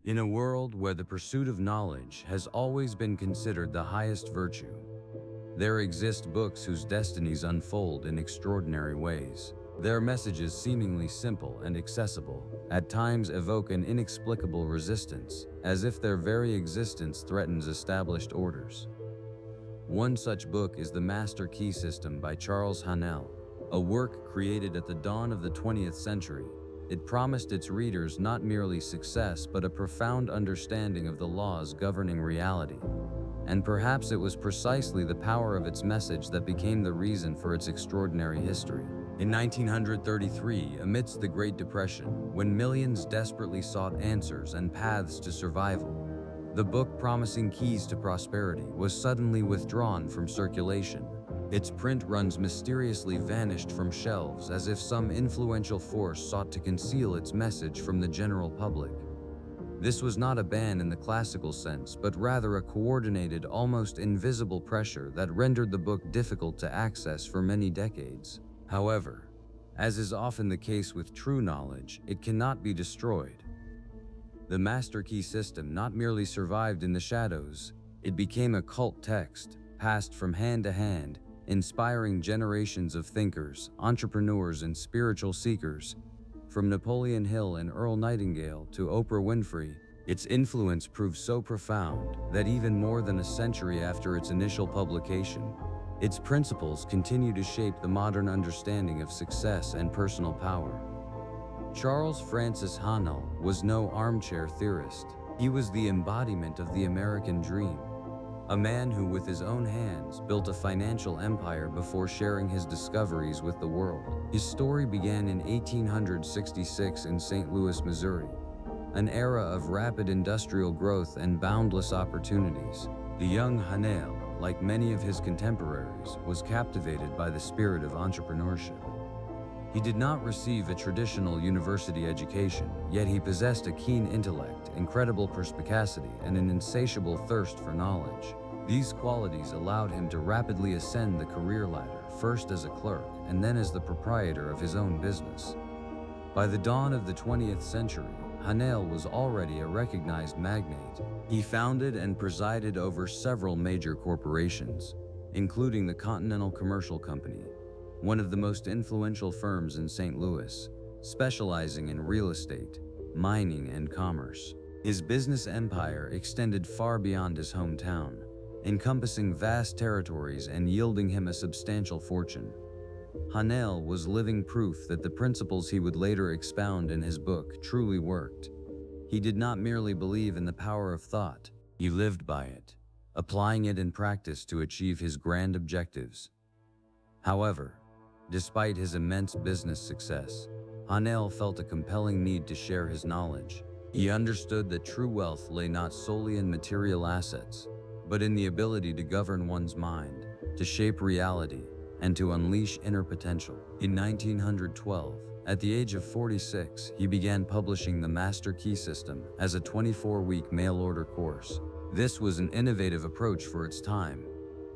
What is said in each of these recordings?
In a world where the pursuit of knowledge has always been considered the highest virtue, there exist books whose destinies unfold in extraordinary ways. Their messages, seemingly simple and accessible, at times evoke an inexplicable resistance, as if their very existence threatens established orders. One such book is The Master Key System by Charles Haanel, a work created at the dawn of the 20th century. It promised its readers not merely success but a profound understanding of the laws governing reality. And perhaps it was precisely the power of its message that became the reason for its extraordinary history. In 1933, amidst the Great Depression, when millions desperately sought answers and paths to survival, the book promising keys to prosperity was suddenly withdrawn from circulation. Its print runs mysteriously vanished from shelves as if some influential force sought to conceal its message from the general public. This was not a ban in the classical sense, but rather a coordinated, almost invisible pressure that rendered the book difficult to access for many decades. However, as is often the case with true knowledge, it cannot be destroyed. The Master Key System not merely survived in the shadows, it became a cult text, passed from hand to hand, inspiring generations of thinkers, entrepreneurs, and spiritual seekers. From Napoleon Hill and Earl Nightingale to Oprah Winfrey, its influence proved so profound that even more than a century after its initial publication, its principles continue to shape the modern understanding of success and personal power. Charles Francis Haanel was no armchair theorist. He was the embodiment of the American dream. A man who with his own hands built a financial empire before sharing his discoveries with the world. His story began in 1866 in St. Louis, Missouri, an era of rapid industrial growth and boundless opportunities. The young Haanel, like many of his contemporaries, was captivated by the spirit of entrepreneurship. He did not receive a traditional university education, yet he possessed a keen intellect, incredible perspicacity, and an insatiable thirst for knowledge. These qualities allowed him to rapidly ascend the career ladder, first as a clerk and then as the proprietor of his own business. By the dawn of the 20th century, Haanel was already a recognized magnate. He founded and presided over several major corporations, including the Continental Commercial Company, one of the most influential firms in St. Louis, specializing in real estate, mining, and commerce. His business empire extended far beyond his hometown, encompassing vast territories and yielding him a substantial fortune. Haanel was living proof that the principles he would later expound in his book truly worked. He did not merely believe in the power of thought, he lived by it, applying it in practice to achieve his grand objectives. However, despite his immense business success, Haanel felt a compelling need to share his knowledge. He understood that true wealth lay not solely in material assets, but in the ability to govern one's mind, to shape reality, and to unleash inner potential. In 1912, at the age of 46, he began publishing The Master Key System as a 24-week mail-order course. This was an innovative approach for its time,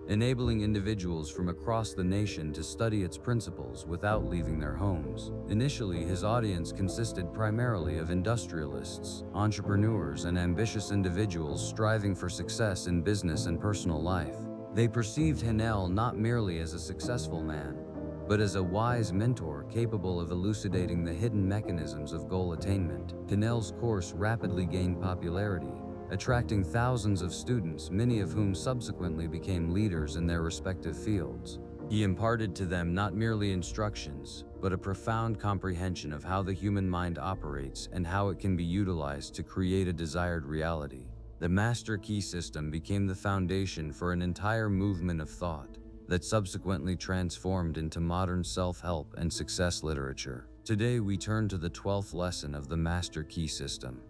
enabling individuals from across the nation to study its principles without leaving their homes. Initially, his audience consisted primarily of industrialists, entrepreneurs, and ambitious individuals striving for success in business and personal life. They perceived Haanel not merely as a successful man, but as a wise mentor capable of elucidating the hidden mechanisms of goal attainment. Haanel's course rapidly gained popularity, attracting thousands of students, many of whom subsequently became leaders in their respective fields. He imparted to them not merely instructions, but a profound comprehension of how the human mind operates and how it can be utilized to create a desired reality. The Master Key System became the foundation for an entire movement of thought that subsequently transformed into modern self-help and success literature. Today we turn to the 12th lesson of the Master Key System,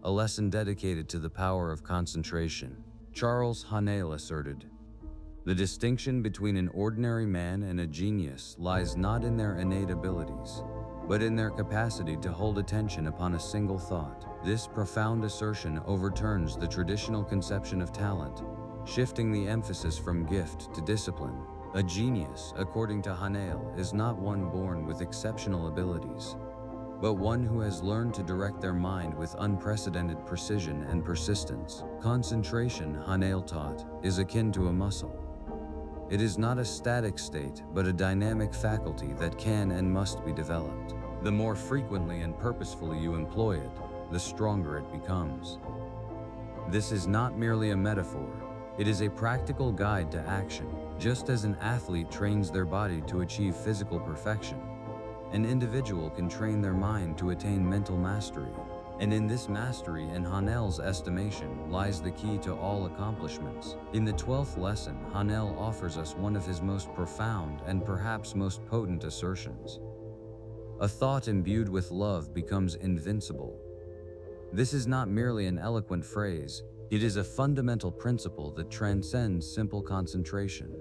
a lesson dedicated to the power of concentration. Charles Haanel asserted, "The distinction between an ordinary man and a genius lies not in their innate abilities, but in their capacity to hold attention upon a single thought." This profound assertion overturns the traditional conception of talent, shifting the emphasis from gift to discipline. A genius, according to Haanel, is not one born with exceptional abilities, but one who has learned to direct their mind with unprecedented precision and persistence. Concentration, Haanel taught, is akin to a muscle. It is not a static state, but a dynamic faculty that can and must be developed. The more frequently and purposefully you employ it, the stronger it becomes. This is not merely a metaphor. It is a practical guide to action. Just as an athlete trains their body to achieve physical perfection, an individual can train their mind to attain mental mastery. And in this mastery, in Haanel's estimation, lies the key to all accomplishments. In the 12th lesson, Haanel offers us one of his most profound and perhaps most potent assertions. A thought imbued with love becomes invincible. This is not merely an eloquent phrase, it is a fundamental principle that transcends simple concentration.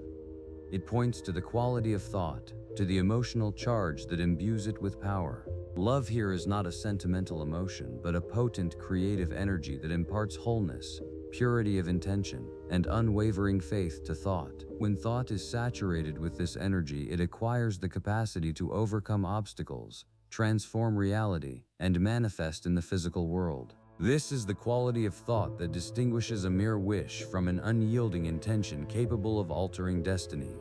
It points to the quality of thought, to the emotional charge that imbues it with power. Love here is not a sentimental emotion, but a potent creative energy that imparts wholeness, purity of intention, and unwavering faith to thought. When thought is saturated with this energy, it acquires the capacity to overcome obstacles, transform reality, and manifest in the physical world. This is the quality of thought that distinguishes a mere wish from an unyielding intention capable of altering destiny.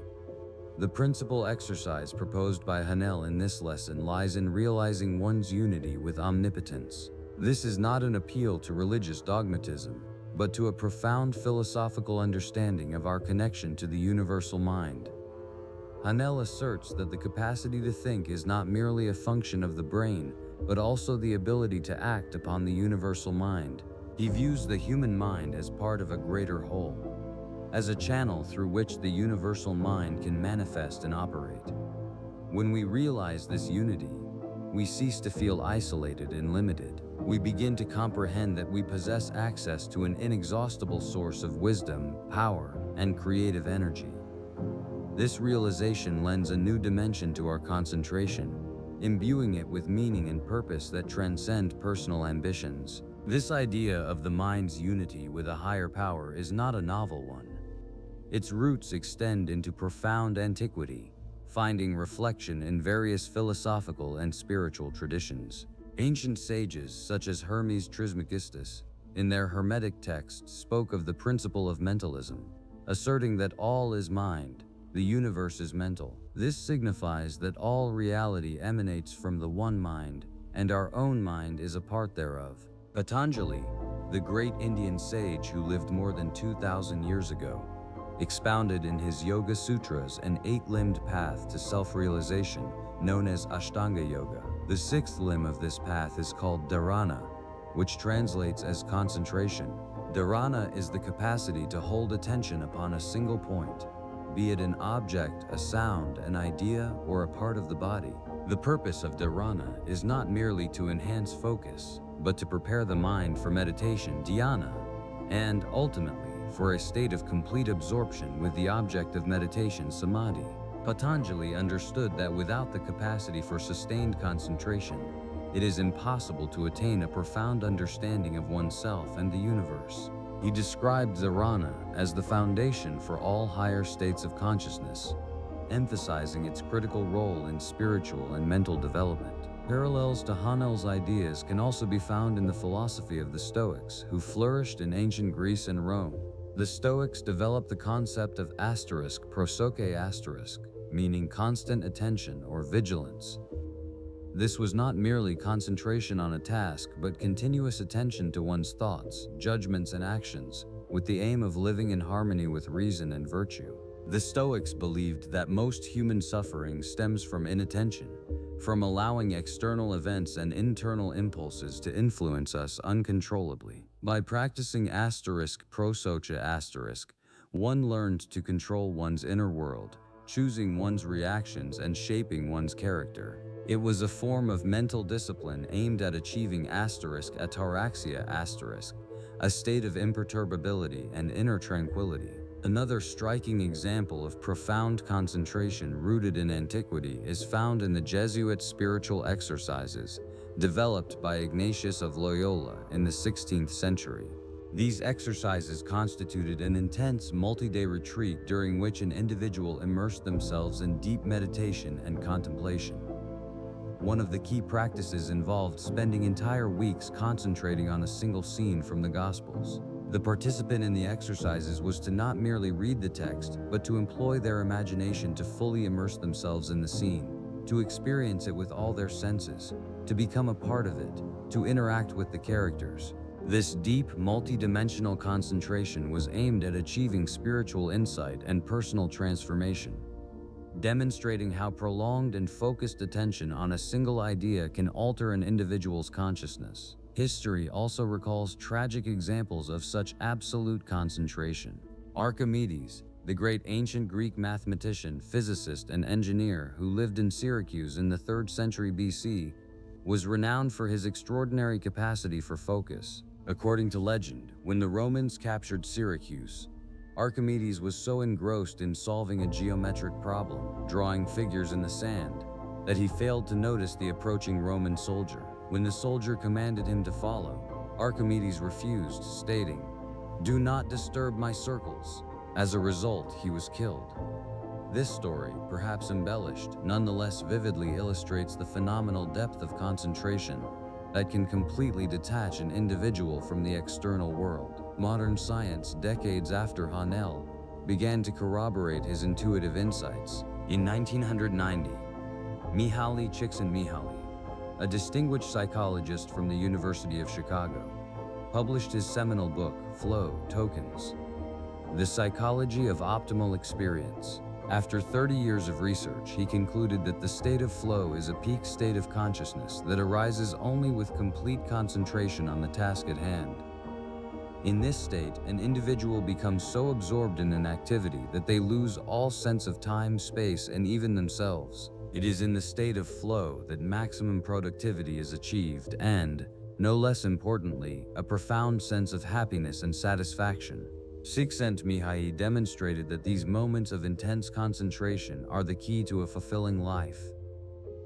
The principal exercise proposed by Haanel in this lesson lies in realizing one's unity with omnipotence. This is not an appeal to religious dogmatism, but to a profound philosophical understanding of our connection to the universal mind. Haanel asserts that the capacity to think is not merely a function of the brain, but also the ability to act upon the universal mind. He views the human mind as part of a greater whole, as a channel through which the universal mind can manifest and operate. When we realize this unity, we cease to feel isolated and limited. We begin to comprehend that we possess access to an inexhaustible source of wisdom, power, and creative energy. This realization lends a new dimension to our concentration, imbuing it with meaning and purpose that transcend personal ambitions. This idea of the mind's unity with a higher power is not a novel one. Its roots extend into profound antiquity, finding reflection in various philosophical and spiritual traditions. Ancient sages such as Hermes Trismegistus, in their Hermetic texts, spoke of the principle of mentalism, asserting that all is mind, the universe is mental. This signifies that all reality emanates from the one mind, and our own mind is a part thereof. Patanjali, the great Indian sage who lived more than 2,000 years ago, expounded in his Yoga Sutras an 8-limbed path to self-realization known as Ashtanga Yoga. The 6th limb of this path is called Dharana, which translates as concentration. Dharana is the capacity to hold attention upon a single point, be it an object, a sound, an idea, or a part of the body. The purpose of Dharana is not merely to enhance focus, but to prepare the mind for meditation, dhyana, and ultimately for a state of complete absorption with the object of meditation, samadhi. Patanjali understood that without the capacity for sustained concentration, it is impossible to attain a profound understanding of oneself and the universe. He described dharana as the foundation for all higher states of consciousness, emphasizing its critical role in spiritual and mental development. Parallels to Haanel's ideas can also be found in the philosophy of the Stoics, who flourished in ancient Greece and Rome. The Stoics developed the concept of prosoche, meaning constant attention or vigilance. This was not merely concentration on a task, but continuous attention to one's thoughts, judgments, and actions, with the aim of living in harmony with reason and virtue. The Stoics believed that most human suffering stems from inattention, from allowing external events and internal impulses to influence us uncontrollably. By practicing prosoche, one learned to control one's inner world, choosing one's reactions and shaping one's character. It was a form of mental discipline aimed at achieving ataraxia, a state of imperturbability and inner tranquility. Another striking example of profound concentration rooted in antiquity is found in the Jesuit spiritual exercises developed by Ignatius of Loyola in the 16th century. These exercises constituted an intense multi-day retreat during which an individual immersed themselves in deep meditation and contemplation. One of the key practices involved spending entire weeks concentrating on a single scene from the Gospels. The participant in the exercises was to not merely read the text, but to employ their imagination to fully immerse themselves in the scene, to experience it with all their senses, to become a part of it, to interact with the characters. This deep, multi-dimensional concentration was aimed at achieving spiritual insight and personal transformation, demonstrating how prolonged and focused attention on a single idea can alter an individual's consciousness. History also recalls tragic examples of such absolute concentration. Archimedes, the great ancient Greek mathematician, physicist, and engineer who lived in Syracuse in the 3rd century BC, was renowned for his extraordinary capacity for focus. According to legend, when the Romans captured Syracuse, Archimedes was so engrossed in solving a geometric problem, drawing figures in the sand, that he failed to notice the approaching Roman soldier. When the soldier commanded him to follow, Archimedes refused, stating, "Do not disturb my circles." As a result, he was killed. This story, perhaps embellished, nonetheless vividly illustrates the phenomenal depth of concentration that can completely detach an individual from the external world. Modern science, decades after Haanel, began to corroborate his intuitive insights. In 1990, Mihaly Csikszentmihalyi, a distinguished psychologist from the University of Chicago, published his seminal book, Flow, Tokens, The Psychology of Optimal Experience. After 30 years of research, he concluded that the state of flow is a peak state of consciousness that arises only with complete concentration on the task at hand. In this state, an individual becomes so absorbed in an activity that they lose all sense of time, space, and even themselves. It is in the state of flow that maximum productivity is achieved and, no less importantly, a profound sense of happiness and satisfaction. Csikszentmihalyi demonstrated that these moments of intense concentration are the key to a fulfilling life,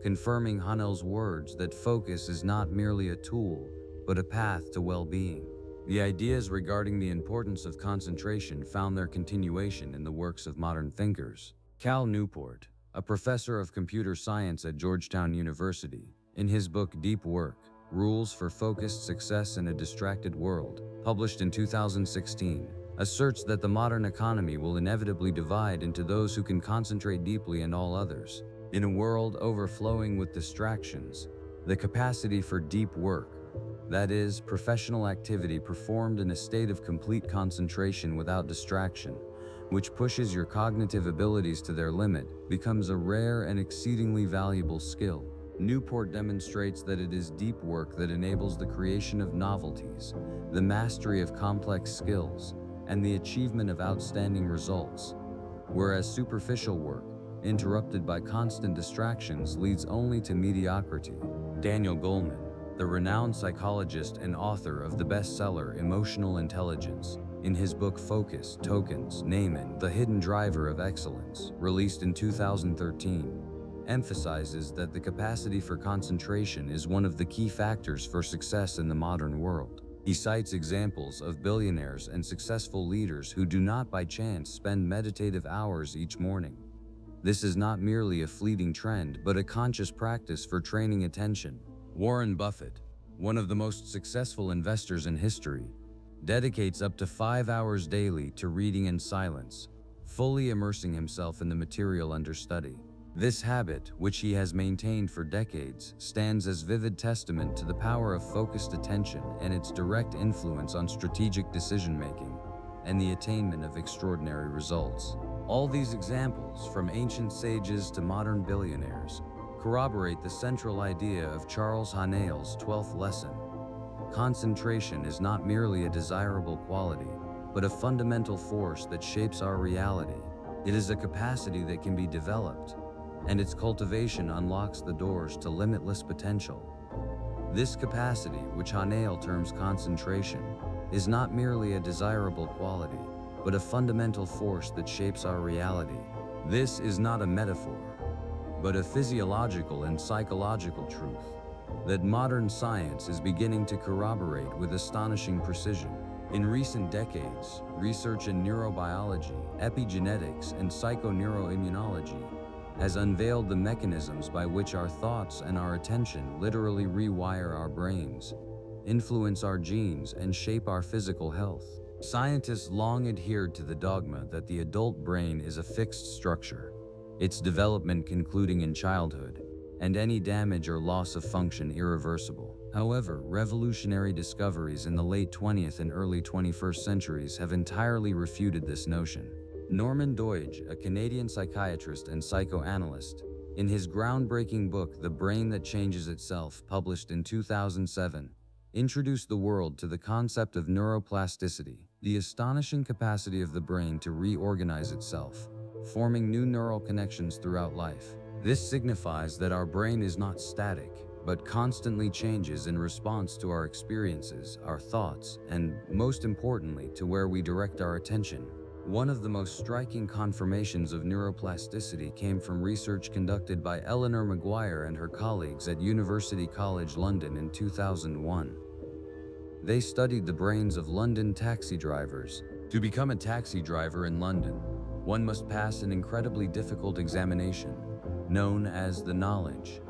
confirming Haanel's words that focus is not merely a tool, but a path to well-being. The ideas regarding the importance of concentration found their continuation in the works of modern thinkers. Cal Newport, a professor of computer science at Georgetown University, in his book Deep Work, Rules for Focused Success in a Distracted World, published in 2016, asserts that the modern economy will inevitably divide into those who can concentrate deeply and all others. In a world overflowing with distractions, the capacity for deep work, that is, professional activity performed in a state of complete concentration without distraction, which pushes your cognitive abilities to their limit, becomes a rare and exceedingly valuable skill. Newport demonstrates that it is deep work that enables the creation of novelties, the mastery of complex skills, and the achievement of outstanding results, whereas superficial work, interrupted by constant distractions, leads only to mediocrity. Daniel Goleman, the renowned psychologist and author of the bestseller Emotional Intelligence, in his book Focus, Tokens, Naaman, The Hidden Driver of Excellence, released in 2013, emphasizes that the capacity for concentration is one of the key factors for success in the modern world. He cites examples of billionaires and successful leaders who do not by chance spend meditative hours each morning. This is not merely a fleeting trend, but a conscious practice for training attention. Warren Buffett, one of the most successful investors in history, dedicates up to 5 hours daily to reading in silence, fully immersing himself in the material under study. This habit, which he has maintained for decades, stands as vivid testament to the power of focused attention and its direct influence on strategic decision-making and the attainment of extraordinary results. All these examples, from ancient sages to modern billionaires, corroborate the central idea of Charles Haanel's 12th lesson. Concentration is not merely a desirable quality, but a fundamental force that shapes our reality. It is a capacity that can be developed, and its cultivation unlocks the doors to limitless potential. This capacity, which Haanel terms concentration, is not merely a desirable quality, but a fundamental force that shapes our reality. This is not a metaphor, but a physiological and psychological truth that modern science is beginning to corroborate with astonishing precision. In recent decades, research in neurobiology, epigenetics, and psychoneuroimmunology has unveiled the mechanisms by which our thoughts and our attention literally rewire our brains, influence our genes, and shape our physical health. Scientists long adhered to the dogma that the adult brain is a fixed structure, its development concluding in childhood, and any damage or loss of function irreversible. However, revolutionary discoveries in the late 20th and early 21st centuries have entirely refuted this notion. Norman Doidge, a Canadian psychiatrist and psychoanalyst, in his groundbreaking book The Brain That Changes Itself, published in 2007, introduced the world to the concept of neuroplasticity, the astonishing capacity of the brain to reorganize itself, forming new neural connections throughout life. This signifies that our brain is not static, but constantly changes in response to our experiences, our thoughts, and, most importantly, to where we direct our attention. One of the most striking confirmations of neuroplasticity came from research conducted by Eleanor Maguire and her colleagues at University College London in 2001. They studied the brains of London taxi drivers. To become a taxi driver in London, one must pass an incredibly difficult examination, known as the knowledge,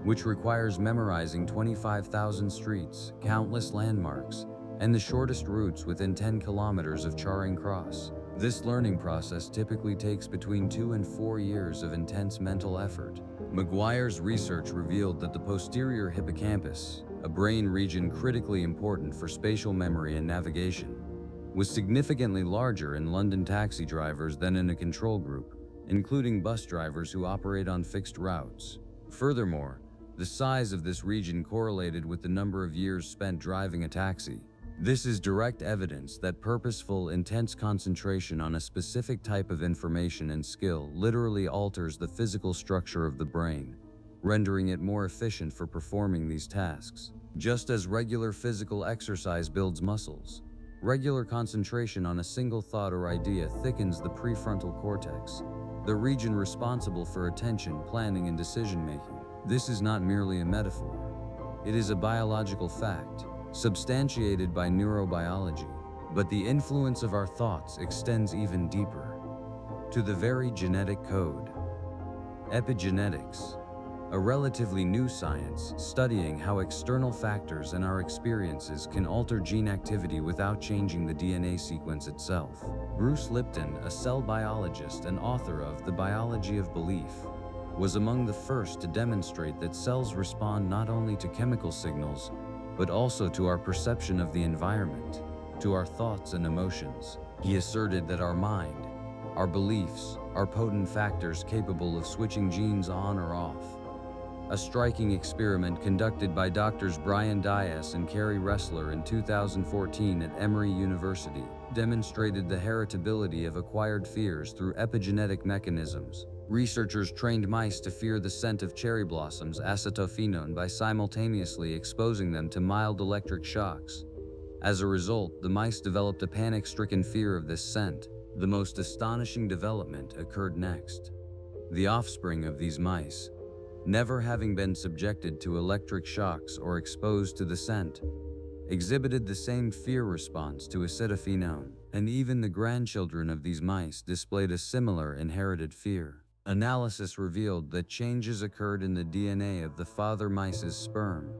which requires memorizing 25,000 streets, countless landmarks, and the shortest routes within 10 kilometers of Charing Cross. This learning process typically takes between 2 and 4 years of intense mental effort. Maguire's research revealed that the posterior hippocampus, a brain region critically important for spatial memory and navigation, was significantly larger in London taxi drivers than in a control group, including bus drivers who operate on fixed routes. Furthermore, the size of this region correlated with the number of years spent driving a taxi. This is direct evidence that purposeful, intense concentration on a specific type of information and skill literally alters the physical structure of the brain, rendering it more efficient for performing these tasks. Just as regular physical exercise builds muscles, regular concentration on a single thought or idea thickens the prefrontal cortex, the region responsible for attention, planning, and decision-making. This is not merely a metaphor. It is a biological fact, substantiated by neurobiology. But the influence of our thoughts extends even deeper, to the very genetic code. Epigenetics, a relatively new science studying how external factors and our experiences can alter gene activity without changing the DNA sequence itself. Bruce Lipton, a cell biologist and author of The Biology of Belief, was among the first to demonstrate that cells respond not only to chemical signals, but also to our perception of the environment, to our thoughts and emotions. He asserted that our mind, our beliefs, are potent factors capable of switching genes on or off. A striking experiment conducted by Drs. Brian Dias and Carrie Ressler in 2014 at Emory University demonstrated the heritability of acquired fears through epigenetic mechanisms. Researchers trained mice to fear the scent of cherry blossoms, acetophenone, by simultaneously exposing them to mild electric shocks. As a result, the mice developed a panic-stricken fear of this scent. The most astonishing development occurred next. The offspring of these mice, never having been subjected to electric shocks or exposed to the scent, exhibited the same fear response to acetophenone, and even the grandchildren of these mice displayed a similar inherited fear. Analysis revealed that changes occurred in the DNA of the father mice's sperm,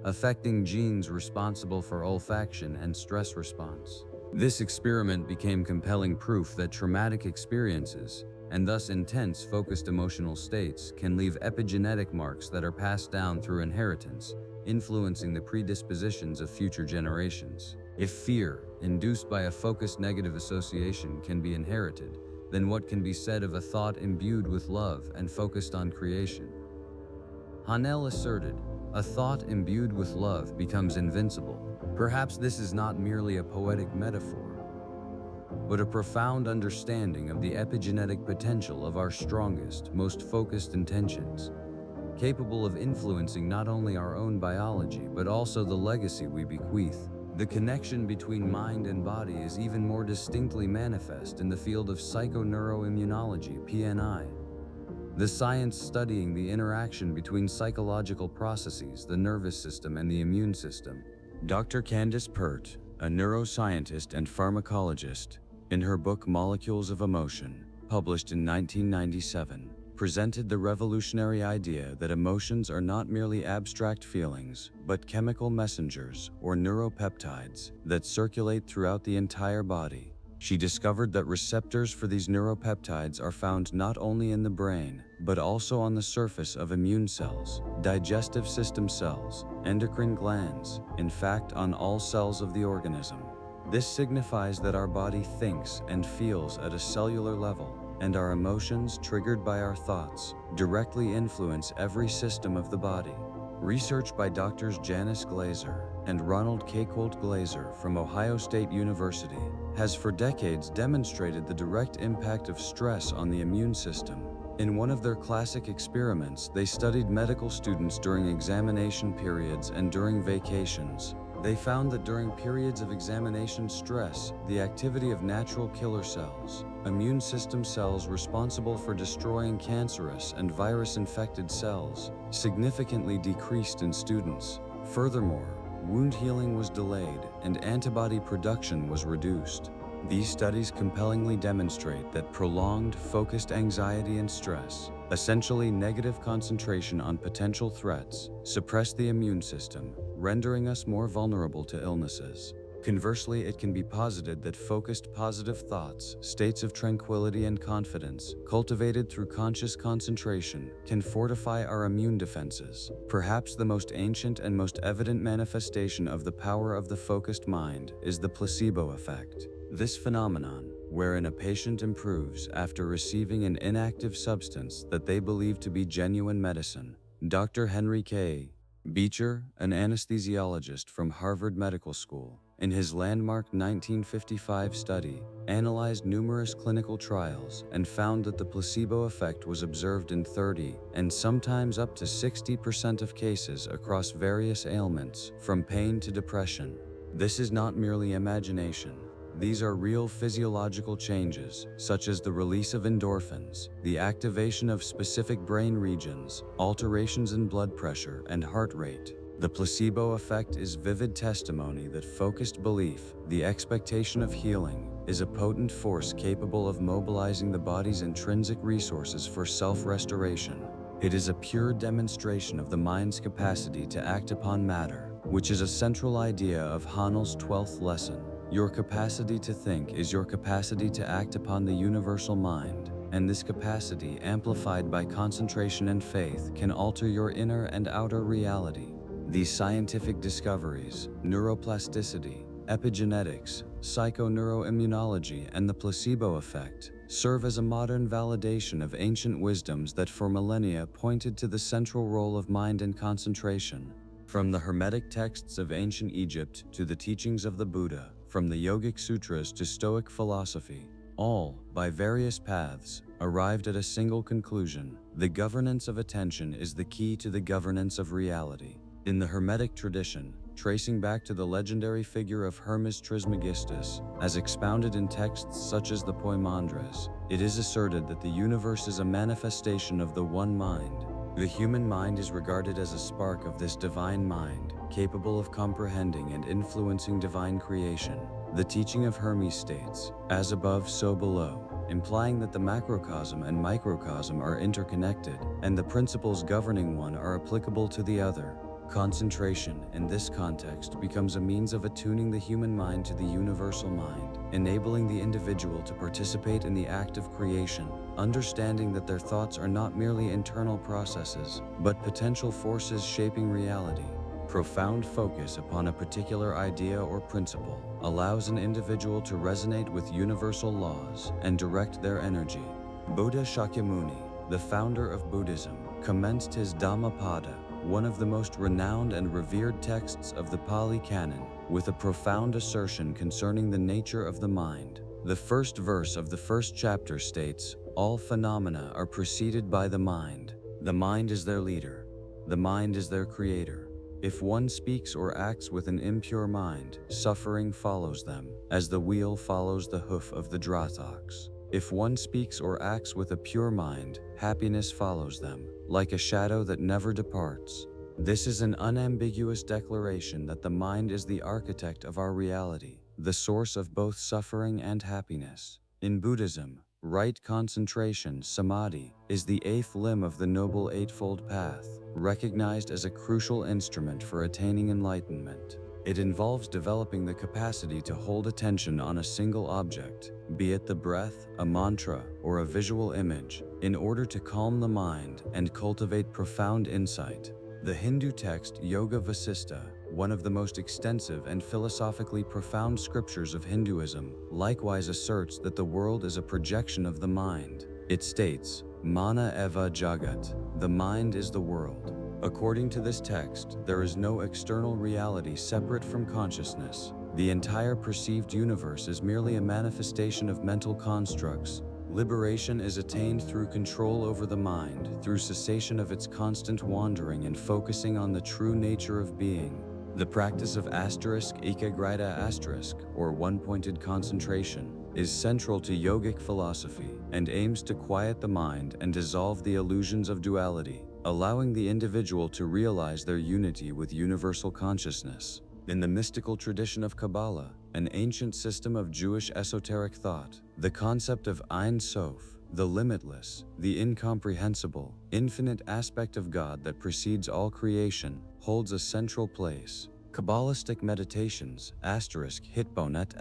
affecting genes responsible for olfaction and stress response. This experiment became compelling proof that traumatic experiences, and thus intense focused emotional states, can leave epigenetic marks that are passed down through inheritance, influencing the predispositions of future generations. If fear, induced by a focused negative association, can be inherited, then what can be said of a thought imbued with love and focused on creation? Haanel asserted, "A thought imbued with love becomes invincible." Perhaps this is not merely a poetic metaphor, but a profound understanding of the epigenetic potential of our strongest, most focused intentions, capable of influencing not only our own biology but also the legacy we bequeath. The connection between mind and body is even more distinctly manifest in the field of psychoneuroimmunology, PNI, the science studying the interaction between psychological processes, the nervous system, and the immune system. Dr. Candace Pert, a neuroscientist and pharmacologist, in her book Molecules of Emotion, published in 1997, presented the revolutionary idea that emotions are not merely abstract feelings, but chemical messengers, or neuropeptides, that circulate throughout the entire body. She discovered that receptors for these neuropeptides are found not only in the brain, but also on the surface of immune cells, digestive system cells, endocrine glands, in fact on all cells of the organism. This signifies that our body thinks and feels at a cellular level, and our emotions, triggered by our thoughts, directly influence every system of the body. Research by Drs. Janice Glazer and Ronald K. Colt Glazer from Ohio State University has for decades demonstrated the direct impact of stress on the immune system. In one of their classic experiments, they studied medical students during examination periods and during vacations. They found that during periods of examination stress, the activity of natural killer cells, immune system cells responsible for destroying cancerous and virus-infected cells, significantly decreased in students. Furthermore, wound healing was delayed and antibody production was reduced. These studies compellingly demonstrate that prolonged, focused anxiety and stress, essentially negative concentration on potential threats, suppress the immune system, rendering us more vulnerable to illnesses. Conversely, it can be posited that focused positive thoughts, states of tranquility and confidence, cultivated through conscious concentration, can fortify our immune defenses. Perhaps the most ancient and most evident manifestation of the power of the focused mind is the placebo effect. This phenomenon, wherein a patient improves after receiving an inactive substance that they believe to be genuine medicine. Dr. Henry K. Beecher, an anesthesiologist from Harvard Medical School, in his landmark 1955 study, analyzed numerous clinical trials and found that the placebo effect was observed in 30 and sometimes up to 60% of cases across various ailments, from pain to depression. This is not merely imagination. These are real physiological changes, such as the release of endorphins, the activation of specific brain regions, alterations in blood pressure and heart rate. The placebo effect is vivid testimony that focused belief, the expectation of healing, is a potent force capable of mobilizing the body's intrinsic resources for self-restoration. It is a pure demonstration of the mind's capacity to act upon matter, which is a central idea of Haanel's 12th lesson. Your capacity to think is your capacity to act upon the universal mind, and this capacity, amplified by concentration and faith, can alter your inner and outer reality. These scientific discoveries, neuroplasticity, epigenetics, psychoneuroimmunology, and the placebo effect, serve as a modern validation of ancient wisdoms that for millennia pointed to the central role of mind and concentration. From the Hermetic texts of ancient Egypt to the teachings of the Buddha, from the Yogic Sutras to Stoic philosophy, all, by various paths, arrived at a single conclusion: the governance of attention is the key to the governance of reality. In the Hermetic tradition, tracing back to the legendary figure of Hermes Trismegistus, as expounded in texts such as the Poimandres, it is asserted that the universe is a manifestation of the one mind. The human mind is regarded as a spark of this divine mind, capable of comprehending and influencing divine creation. The teaching of Hermes states, "As above, so below," implying that the macrocosm and microcosm are interconnected, and the principles governing one are applicable to the other. Concentration, in this context, becomes a means of attuning the human mind to the universal mind, enabling the individual to participate in the act of creation, understanding that their thoughts are not merely internal processes, but potential forces shaping reality. Profound focus upon a particular idea or principle allows an individual to resonate with universal laws and direct their energy. Buddha Shakyamuni, the founder of Buddhism, commenced his Dhammapada, one of the most renowned and revered texts of the Pali Canon, with a profound assertion concerning the nature of the mind. The first verse of the first chapter states, "All phenomena are preceded by the mind. The mind is their leader. The mind is their creator. If one speaks or acts with an impure mind, suffering follows them, as the wheel follows the hoof of the draught ox. If one speaks or acts with a pure mind, happiness follows them, like a shadow that never departs." This is an unambiguous declaration that the mind is the architect of our reality, the source of both suffering and happiness. In Buddhism, Right concentration, samadhi, is the eighth limb of the Noble Eightfold Path, recognized as a crucial instrument for attaining enlightenment. It involves developing the capacity to hold attention on a single object, be it the breath, a mantra, or a visual image, in order to calm the mind and cultivate profound insight. The Hindu text Yoga Vasistha, one of the most extensive and philosophically profound scriptures of Hinduism, likewise asserts that the world is a projection of the mind. It states, Mana eva jagat, the mind is the world. According to this text, there is no external reality separate from consciousness. The entire perceived universe is merely a manifestation of mental constructs. Liberation is attained through control over the mind, through cessation of its constant wandering and focusing on the true nature of being. The practice of ekagrita or one-pointed concentration, is central to yogic philosophy and aims to quiet the mind and dissolve the illusions of duality, allowing the individual to realize their unity with universal consciousness. In the mystical tradition of Kabbalah, an ancient system of Jewish esoteric thought, the concept of Ein Sof, the limitless, the incomprehensible, infinite aspect of God that precedes all creation, holds a central place. Kabbalistic meditations, *hitbonet*,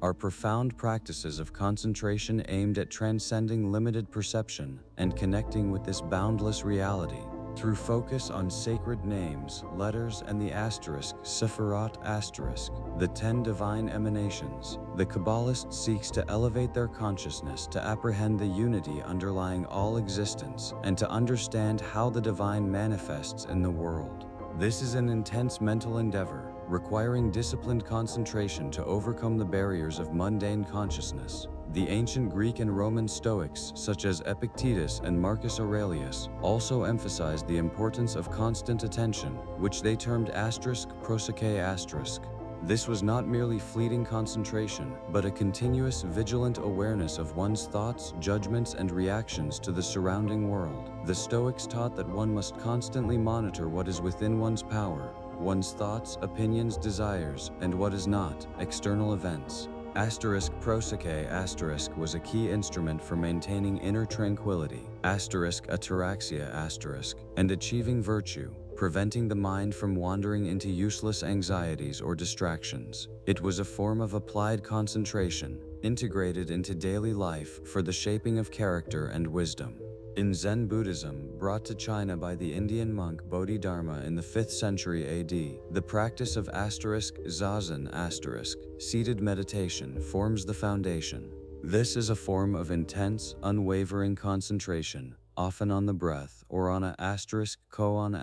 are profound practices of concentration aimed at transcending limited perception and connecting with this boundless reality. Through focus on sacred names, letters, and the Sephiroth *, the 10 divine emanations, the Kabbalist seeks to elevate their consciousness to apprehend the unity underlying all existence and to understand how the divine manifests in the world. This is an intense mental endeavor, requiring disciplined concentration to overcome the barriers of mundane consciousness. The ancient Greek and Roman Stoics, such as Epictetus and Marcus Aurelius, also emphasized the importance of constant attention, which they termed prosoche*. This was not merely fleeting concentration, but a continuous, vigilant awareness of one's thoughts, judgments, and reactions to the surrounding world. The Stoics taught that one must constantly monitor what is within one's power, one's thoughts, opinions, desires, and what is not, external events. *prosoche* was a key instrument for maintaining inner tranquility, *ataraxia*, and achieving virtue, preventing the mind from wandering into useless anxieties or distractions. It was a form of applied concentration, integrated into daily life for the shaping of character and wisdom. In Zen Buddhism, brought to China by the Indian monk Bodhidharma in the 5th century AD, the practice of zazen*, seated meditation, forms the foundation. This is a form of intense, unwavering concentration, often on the breath or on a *koan*,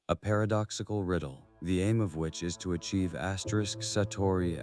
a paradoxical riddle, the aim of which is to achieve *satori*,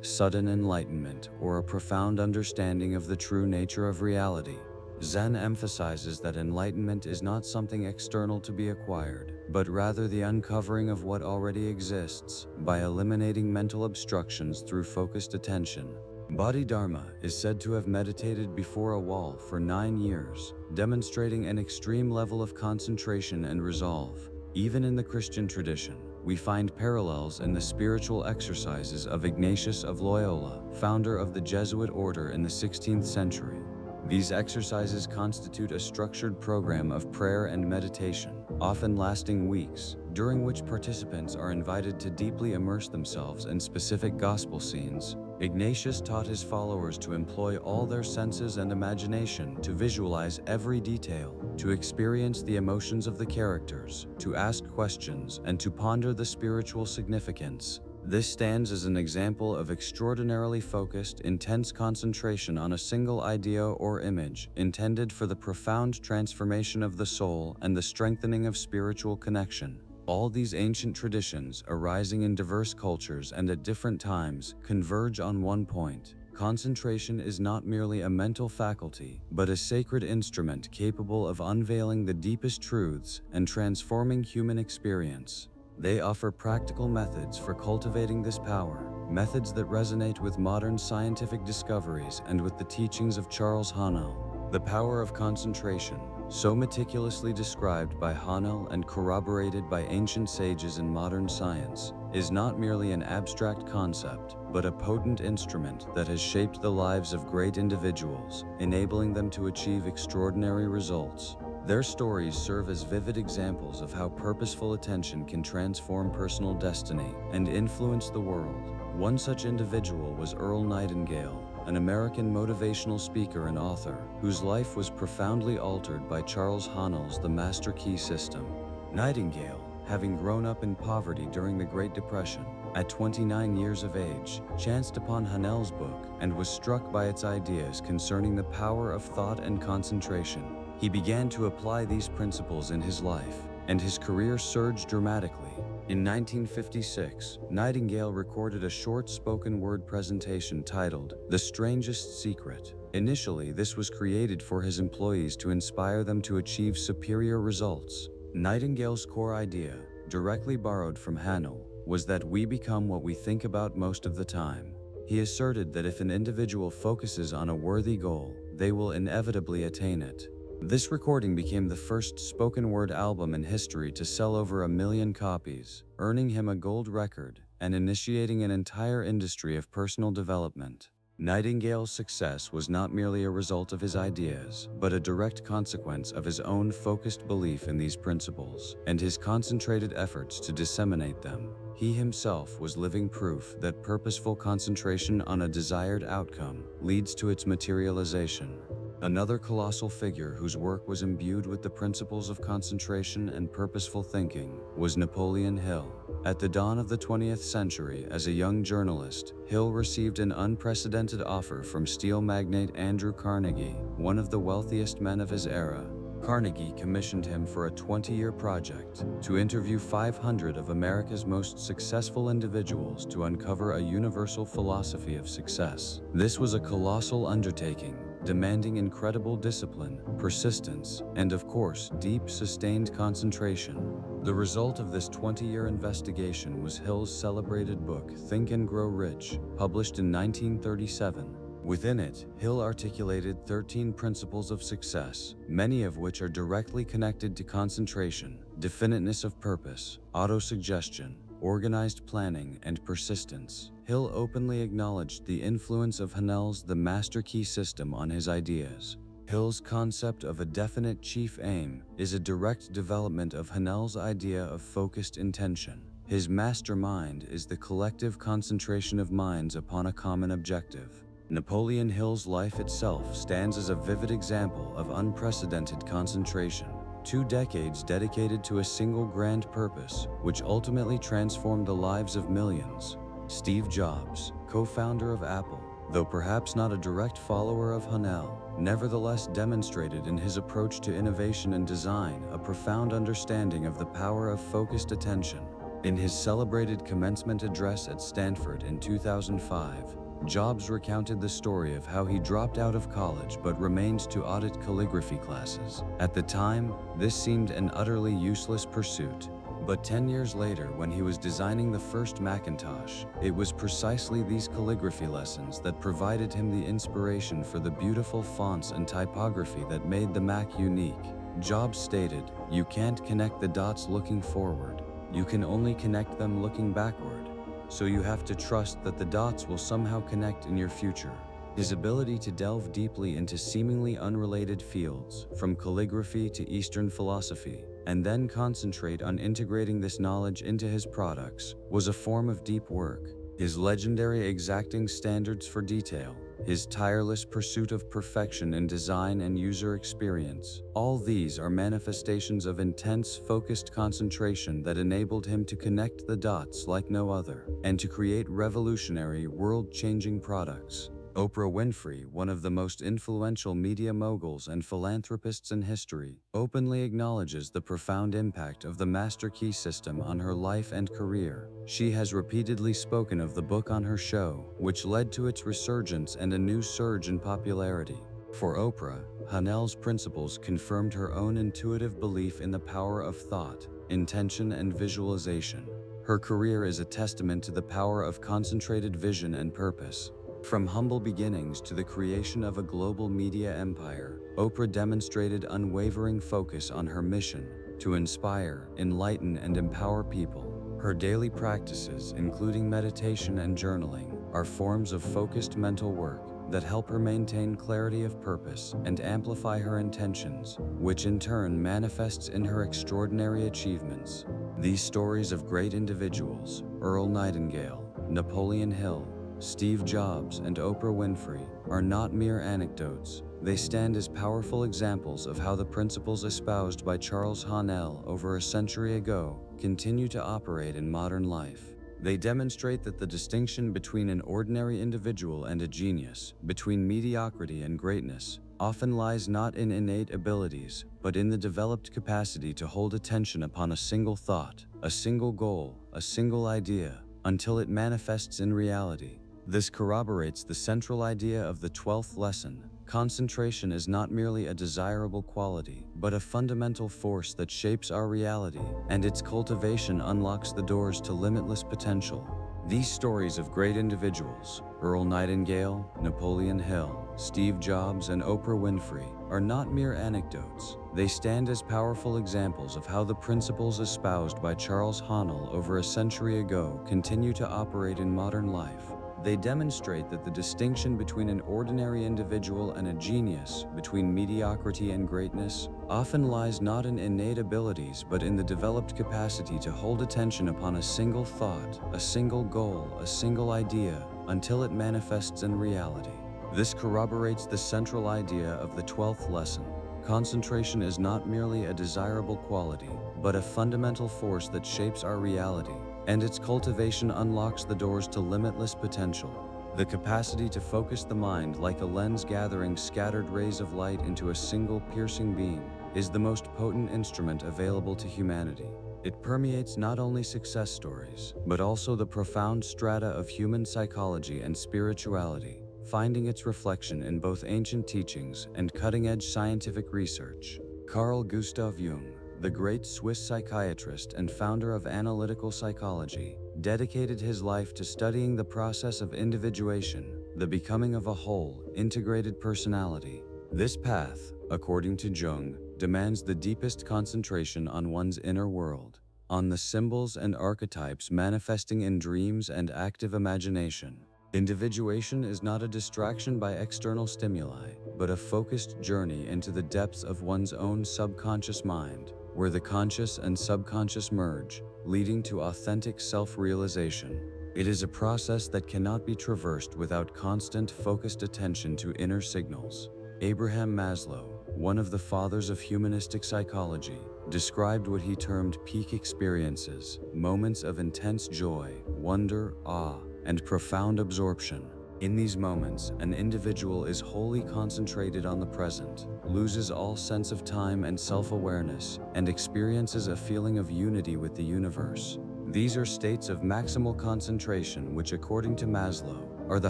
sudden enlightenment or a profound understanding of the true nature of reality. Zen emphasizes that enlightenment is not something external to be acquired, but rather the uncovering of what already exists by eliminating mental obstructions through focused attention. Bodhidharma is said to have meditated before a wall for 9 years, demonstrating an extreme level of concentration and resolve. Even in the Christian tradition, we find parallels in the spiritual exercises of Ignatius of Loyola, founder of the Jesuit order in the 16th century. These exercises constitute a structured program of prayer and meditation, often lasting weeks, during which participants are invited to deeply immerse themselves in specific gospel scenes. Ignatius taught his followers to employ all their senses and imagination to visualize every detail, to experience the emotions of the characters, to ask questions, and to ponder the spiritual significance. This stands as an example of extraordinarily focused, intense concentration on a single idea or image, intended for the profound transformation of the soul and the strengthening of spiritual connection. All these ancient traditions, arising in diverse cultures and at different times, converge on one point. Concentration is not merely a mental faculty, but a sacred instrument capable of unveiling the deepest truths and transforming human experience. They offer practical methods for cultivating this power, methods that resonate with modern scientific discoveries and with the teachings of Charles Haanel. The power of concentration, so meticulously described by Haanel and corroborated by ancient sages in modern science, is not merely an abstract concept, but a potent instrument that has shaped the lives of great individuals, enabling them to achieve extraordinary results. Their stories serve as vivid examples of how purposeful attention can transform personal destiny and influence the world. One such individual was Earl Nightingale, an American motivational speaker and author, whose life was profoundly altered by Charles Haanel's The Master Key System. Nightingale, having grown up in poverty during the Great Depression, at 29 years of age, chanced upon Haanel's book and was struck by its ideas concerning the power of thought and concentration. He began to apply these principles in his life, and his career surged dramatically. In 1956, Nightingale recorded a short spoken-word presentation titled The Strangest Secret. Initially, this was created for his employees to inspire them to achieve superior results. Nightingale's core idea, directly borrowed from Haanel, was that we become what we think about most of the time. He asserted that if an individual focuses on a worthy goal, they will inevitably attain it. This recording became the first spoken-word album in history to sell over 1 million copies, earning him a gold record and initiating an entire industry of personal development. Nightingale's success was not merely a result of his ideas, but a direct consequence of his own focused belief in these principles and his concentrated efforts to disseminate them. He himself was living proof that purposeful concentration on a desired outcome leads to its materialization. Another colossal figure whose work was imbued with the principles of concentration and purposeful thinking was Napoleon Hill. At the dawn of the 20th century, as a young journalist, Hill received an unprecedented offer from steel magnate Andrew Carnegie, one of the wealthiest men of his era. Carnegie commissioned him for a 20-year project to interview 500 of America's most successful individuals to uncover a universal philosophy of success. This was a colossal undertaking, demanding incredible discipline, persistence, and of course, deep, sustained concentration. The result of this 20-year investigation was Hill's celebrated book, Think and Grow Rich, published in 1937. Within it, Hill articulated 13 principles of success, many of which are directly connected to concentration, definiteness of purpose, autosuggestion, organized planning, and persistence. Hill openly acknowledged the influence of Haanel's The Master Key System on his ideas. Hill's concept of a definite chief aim is a direct development of Haanel's idea of focused intention. His mastermind is the collective concentration of minds upon a common objective. Napoleon Hill's life itself stands as a vivid example of unprecedented concentration. 2 decades dedicated to a single grand purpose, which ultimately transformed the lives of millions. Steve Jobs, co-founder of Apple, though perhaps not a direct follower of Haanel, nevertheless demonstrated in his approach to innovation and design a profound understanding of the power of focused attention. In his celebrated commencement address at Stanford in 2005, Jobs recounted the story of how he dropped out of college but remained to audit calligraphy classes. At the time, this seemed an utterly useless pursuit. But 10 years later, when he was designing the first Macintosh, it was precisely these calligraphy lessons that provided him the inspiration for the beautiful fonts and typography that made the Mac unique. Jobs stated, "You can't connect the dots looking forward. You can only connect them looking backward. So you have to trust that the dots will somehow connect in your future." His ability to delve deeply into seemingly unrelated fields, from calligraphy to Eastern philosophy, and then concentrate on integrating this knowledge into his products, was a form of deep work. His legendary exacting standards for detail, his tireless pursuit of perfection in design and user experience, all these are manifestations of intense, focused concentration that enabled him to connect the dots like no other, and to create revolutionary, world-changing products. Oprah Winfrey, one of the most influential media moguls and philanthropists in history, openly acknowledges the profound impact of the Master Key System on her life and career. She has repeatedly spoken of the book on her show, which led to its resurgence and a new surge in popularity. For Oprah, Haanel's principles confirmed her own intuitive belief in the power of thought, intention, and visualization. Her career is a testament to the power of concentrated vision and purpose. From humble beginnings to the creation of a global media empire, Oprah demonstrated unwavering focus on her mission to inspire, enlighten, and empower people. Her daily practices, including meditation and journaling, are forms of focused mental work that help her maintain clarity of purpose and amplify her intentions, which in turn manifests in her extraordinary achievements. These stories of great individuals, Earl Nightingale, Napoleon Hill, Steve Jobs, and Oprah Winfrey, are not mere anecdotes. They stand as powerful examples of how the principles espoused by Charles Haanel over a century ago continue to operate in modern life. They demonstrate that the distinction between an ordinary individual and a genius, between mediocrity and greatness, often lies not in innate abilities, but in the developed capacity to hold attention upon a single thought, a single goal, a single idea, until it manifests in reality. This corroborates the central idea of the 12th lesson. Concentration is not merely a desirable quality, but a fundamental force that shapes our reality, and its cultivation unlocks the doors to limitless potential. These stories of great individuals, Earl Nightingale, Napoleon Hill, Steve Jobs, and Oprah Winfrey, are not mere anecdotes. They stand as powerful examples of how the principles espoused by Charles Haanel over a century ago continue to operate in modern life. They demonstrate that the distinction between an ordinary individual and a genius, between mediocrity and greatness, often lies not in innate abilities but in the developed capacity to hold attention upon a single thought, a single goal, a single idea, until it manifests in reality. This corroborates the central idea of the 12th lesson. Concentration is not merely a desirable quality, but a fundamental force that shapes our reality, and its cultivation unlocks the doors to limitless potential. The capacity to focus the mind like a lens gathering scattered rays of light into a single piercing beam is the most potent instrument available to humanity. It permeates not only success stories, but also the profound strata of human psychology and spirituality, finding its reflection in both ancient teachings and cutting-edge scientific research. Carl Gustav Jung, the great Swiss psychiatrist and founder of analytical psychology, dedicated his life to studying the process of individuation, the becoming of a whole, integrated personality. This path, according to Jung, demands the deepest concentration on one's inner world, on the symbols and archetypes manifesting in dreams and active imagination. Individuation is not a distraction by external stimuli, but a focused journey into the depths of one's own subconscious mind, where the conscious and subconscious merge, leading to authentic self-realization. It is a process that cannot be traversed without constant, focused attention to inner signals. Abraham Maslow, one of the fathers of humanistic psychology, described what he termed peak experiences, moments of intense joy, wonder, awe, and profound absorption. In these moments, an individual is wholly concentrated on the present, loses all sense of time and self-awareness, and experiences a feeling of unity with the universe. These are states of maximal concentration which, according to Maslow, are the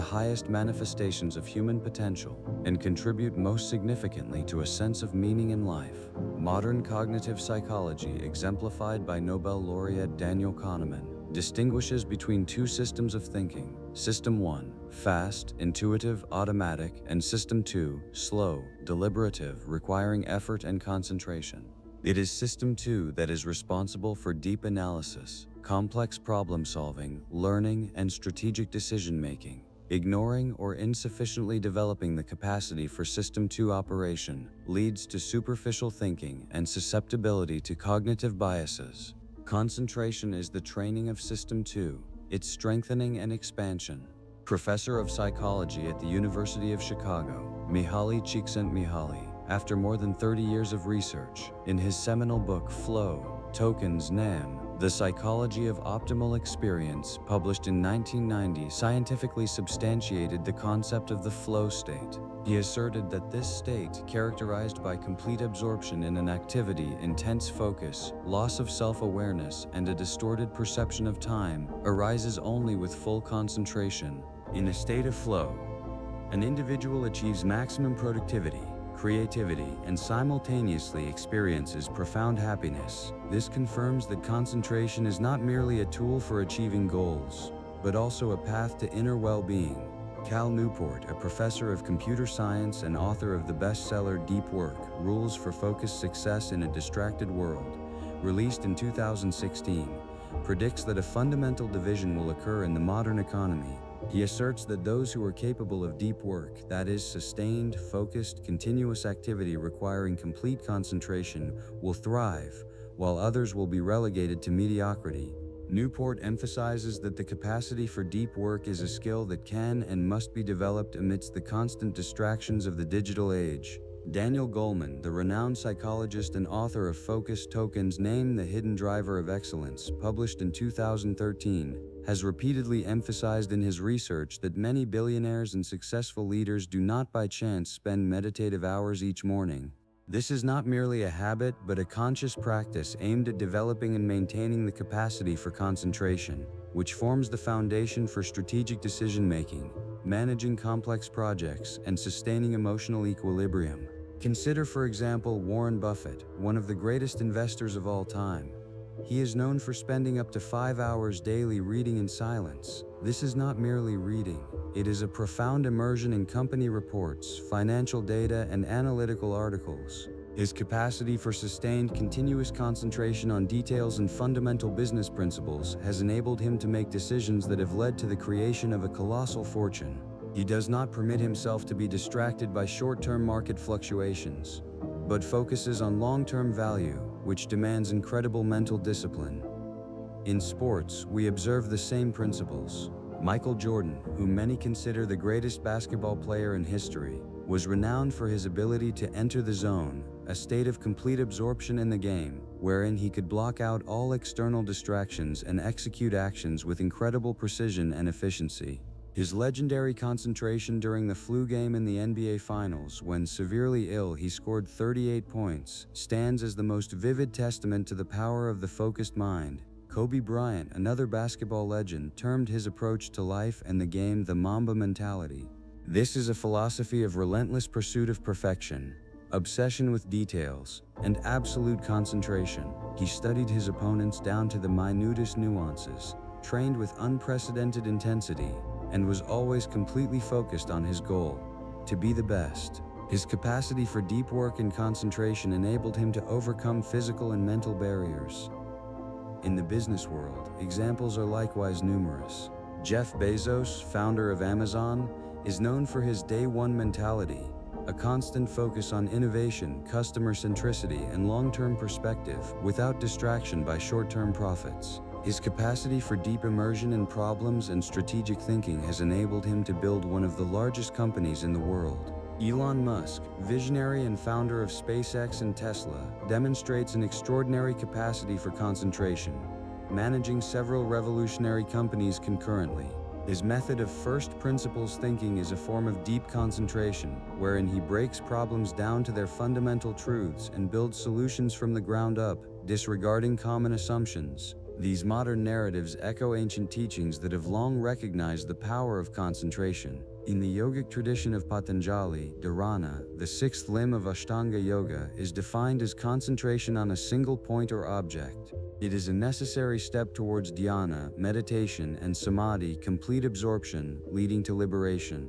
highest manifestations of human potential and contribute most significantly to a sense of meaning in life. Modern cognitive psychology, exemplified by Nobel laureate Daniel Kahneman, distinguishes between two systems of thinking: System 1, fast, intuitive, automatic, and System 2, slow, deliberative, requiring effort and concentration. It is System 2 that is responsible for deep analysis, complex problem solving, learning, and strategic decision-making. Ignoring or insufficiently developing the capacity for System 2 operation leads to superficial thinking and susceptibility to cognitive biases. Concentration is the training of System 2, its strengthening and expansion. Professor of psychology at the University of Chicago, Mihaly Csikszentmihalyi, after more than 30 years of research, in his seminal book Flow, Tokens NAM, The Psychology of Optimal Experience, published in 1990, scientifically substantiated the concept of the flow state. He asserted that this state, characterized by complete absorption in an activity, intense focus, loss of self-awareness, and a distorted perception of time, arises only with full concentration. In a state of flow, an individual achieves maximum productivity, creativity, and simultaneously experiences profound happiness. This confirms that concentration is not merely a tool for achieving goals, but also a path to inner well-being. Cal Newport, a professor of computer science and author of the bestseller Deep Work: Rules for Focused Success in a Distracted World, released in 2016, predicts that a fundamental division will occur in the modern economy. He asserts that those who are capable of deep work, that is, sustained, focused, continuous activity requiring complete concentration, will thrive, while others will be relegated to mediocrity. Newport emphasizes that the capacity for deep work is a skill that can and must be developed amidst the constant distractions of the digital age. Daniel Goleman, the renowned psychologist and author of Focus Tokens' Name the Hidden Driver of Excellence, published in 2013, has repeatedly emphasized in his research that many billionaires and successful leaders do not by chance spend meditative hours each morning. This is not merely a habit, but a conscious practice aimed at developing and maintaining the capacity for concentration, which forms the foundation for strategic decision-making, managing complex projects, and sustaining emotional equilibrium. Consider, for example, Warren Buffett, one of the greatest investors of all time. He is known for spending up to 5 hours daily reading in silence. This is not merely reading. It is a profound immersion in company reports, financial data, and analytical articles. His capacity for sustained, continuous concentration on details and fundamental business principles has enabled him to make decisions that have led to the creation of a colossal fortune. He does not permit himself to be distracted by short-term market fluctuations, but focuses on long-term value, which demands incredible mental discipline. In sports, we observe the same principles. Michael Jordan, whom many consider the greatest basketball player in history, was renowned for his ability to enter the zone, a state of complete absorption in the game, wherein he could block out all external distractions and execute actions with incredible precision and efficiency. His legendary concentration during the flu game in the NBA Finals, when severely ill he scored 38 points, stands as the most vivid testament to the power of the focused mind. Kobe Bryant, another basketball legend, termed his approach to life and the game the Mamba mentality. This is a philosophy of relentless pursuit of perfection, obsession with details, and absolute concentration. He studied his opponents down to the minutest nuances, trained with unprecedented intensity, and was always completely focused on his goal, to be the best. His capacity for deep work and concentration enabled him to overcome physical and mental barriers. In the business world, examples are likewise numerous. Jeff Bezos, founder of Amazon, is known for his day-one mentality, a constant focus on innovation, customer centricity, and long-term perspective, without distraction by short-term profits. His capacity for deep immersion in problems and strategic thinking has enabled him to build one of the largest companies in the world. Elon Musk, visionary and founder of SpaceX and Tesla, demonstrates an extraordinary capacity for concentration, managing several revolutionary companies concurrently. His method of first principles thinking is a form of deep concentration, wherein he breaks problems down to their fundamental truths and builds solutions from the ground up, disregarding common assumptions. These modern narratives echo ancient teachings that have long recognized the power of concentration. In the yogic tradition of Patanjali, Dharana, the sixth limb of Ashtanga Yoga, is defined as concentration on a single point or object. It is a necessary step towards dhyana, meditation, and samadhi, complete absorption, leading to liberation.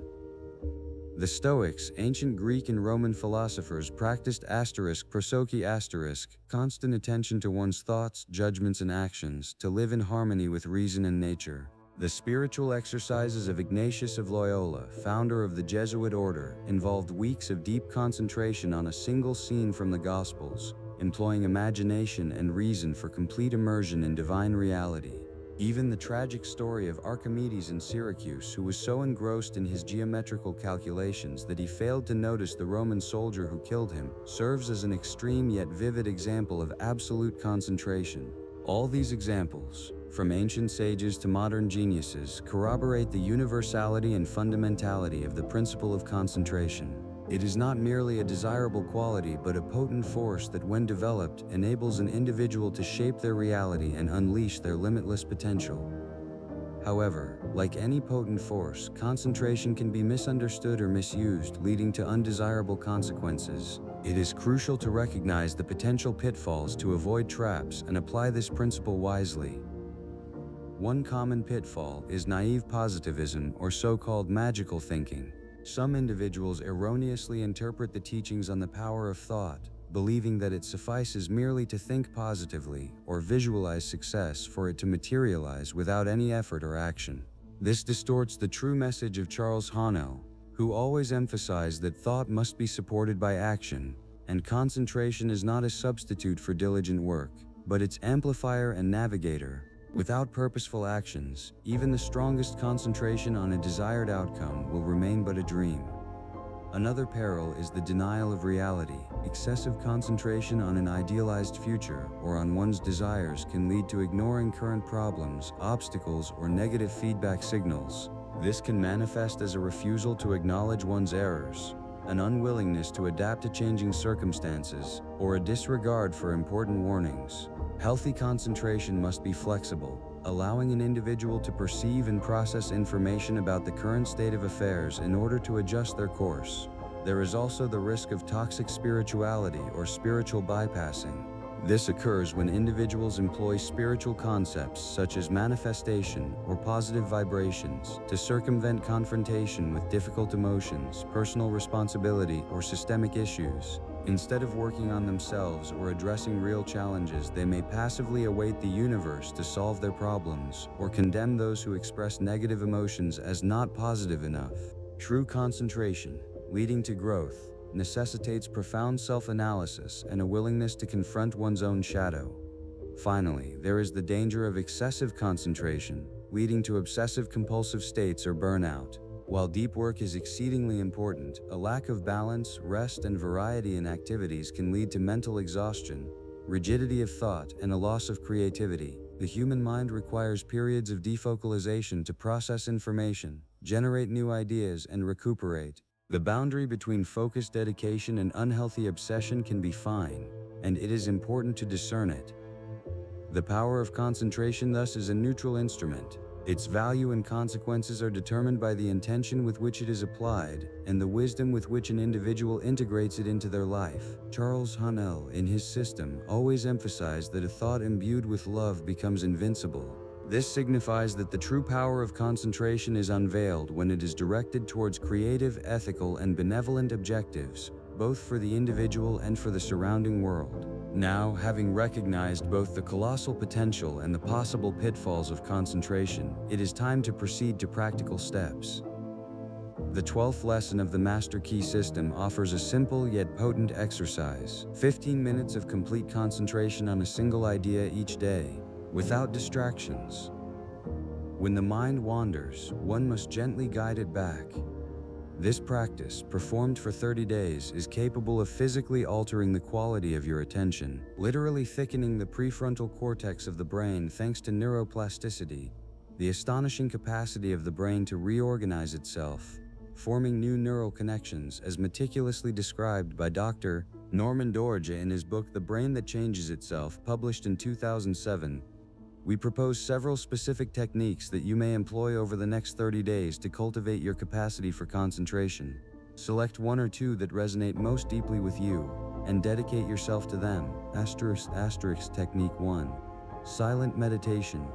The Stoics, ancient Greek and Roman philosophers, practiced prosoche constant attention to one's thoughts, judgments, and actions, to live in harmony with reason and nature. The spiritual exercises of Ignatius of Loyola, founder of the Jesuit order, involved weeks of deep concentration on a single scene from the Gospels, employing imagination and reason for complete immersion in divine reality. Even the tragic story of Archimedes in Syracuse, who was so engrossed in his geometrical calculations that he failed to notice the Roman soldier who killed him, serves as an extreme yet vivid example of absolute concentration. All these examples, from ancient sages to modern geniuses, corroborate the universality and fundamentality of the principle of concentration. It is not merely a desirable quality, but a potent force that, when developed, enables an individual to shape their reality and unleash their limitless potential. However, like any potent force, concentration can be misunderstood or misused, leading to undesirable consequences. It is crucial to recognize the potential pitfalls to avoid traps and apply this principle wisely. One common pitfall is naive positivism, or so-called magical thinking. Some individuals erroneously interpret the teachings on the power of thought, believing that it suffices merely to think positively or visualize success for it to materialize without any effort or action. This distorts the true message of Charles Haanel, who always emphasized that thought must be supported by action, and concentration is not a substitute for diligent work, but its amplifier and navigator. Without purposeful actions, even the strongest concentration on a desired outcome will remain but a dream. Another peril is the denial of reality. Excessive concentration on an idealized future or on one's desires can lead to ignoring current problems, obstacles, or negative feedback signals. This can manifest as a refusal to acknowledge one's errors, an unwillingness to adapt to changing circumstances, or a disregard for important warnings. Healthy concentration must be flexible, allowing an individual to perceive and process information about the current state of affairs in order to adjust their course. There is also the risk of toxic spirituality or spiritual bypassing. This occurs when individuals employ spiritual concepts such as manifestation or positive vibrations to circumvent confrontation with difficult emotions, personal responsibility, or systemic issues. Instead of working on themselves or addressing real challenges, they may passively await the universe to solve their problems, or condemn those who express negative emotions as not positive enough. True concentration, leading to growth, necessitates profound self-analysis and a willingness to confront one's own shadow. Finally, there is the danger of excessive concentration, leading to obsessive-compulsive states or burnout. While deep work is exceedingly important, a lack of balance, rest, and variety in activities can lead to mental exhaustion, rigidity of thought, and a loss of creativity. The human mind requires periods of defocalization to process information, generate new ideas, and recuperate. The boundary between focused dedication and unhealthy obsession can be fine, and it is important to discern it. The power of concentration thus is a neutral instrument. Its value and consequences are determined by the intention with which it is applied, and the wisdom with which an individual integrates it into their life. Charles Haanel, in his system, always emphasized that a thought imbued with love becomes invincible. This signifies that the true power of concentration is unveiled when it is directed towards creative, ethical, and benevolent objectives, both for the individual and for the surrounding world. Now, having recognized both the colossal potential and the possible pitfalls of concentration, it is time to proceed to practical steps. The 12th lesson of the Master Key system offers a simple yet potent exercise: 15 minutes of complete concentration on a single idea each day, without distractions. When the mind wanders, one must gently guide it back. This practice, performed for 30 days, is capable of physically altering the quality of your attention, literally thickening the prefrontal cortex of the brain thanks to neuroplasticity, the astonishing capacity of the brain to reorganize itself, forming new neural connections, as meticulously described by Dr. Norman Doidge in his book The Brain That Changes Itself, published in 2007. We propose several specific techniques that you may employ over the next 30 days to cultivate your capacity for concentration. Select one or two that resonate most deeply with you, and dedicate yourself to them. Technique 1. Silent meditation.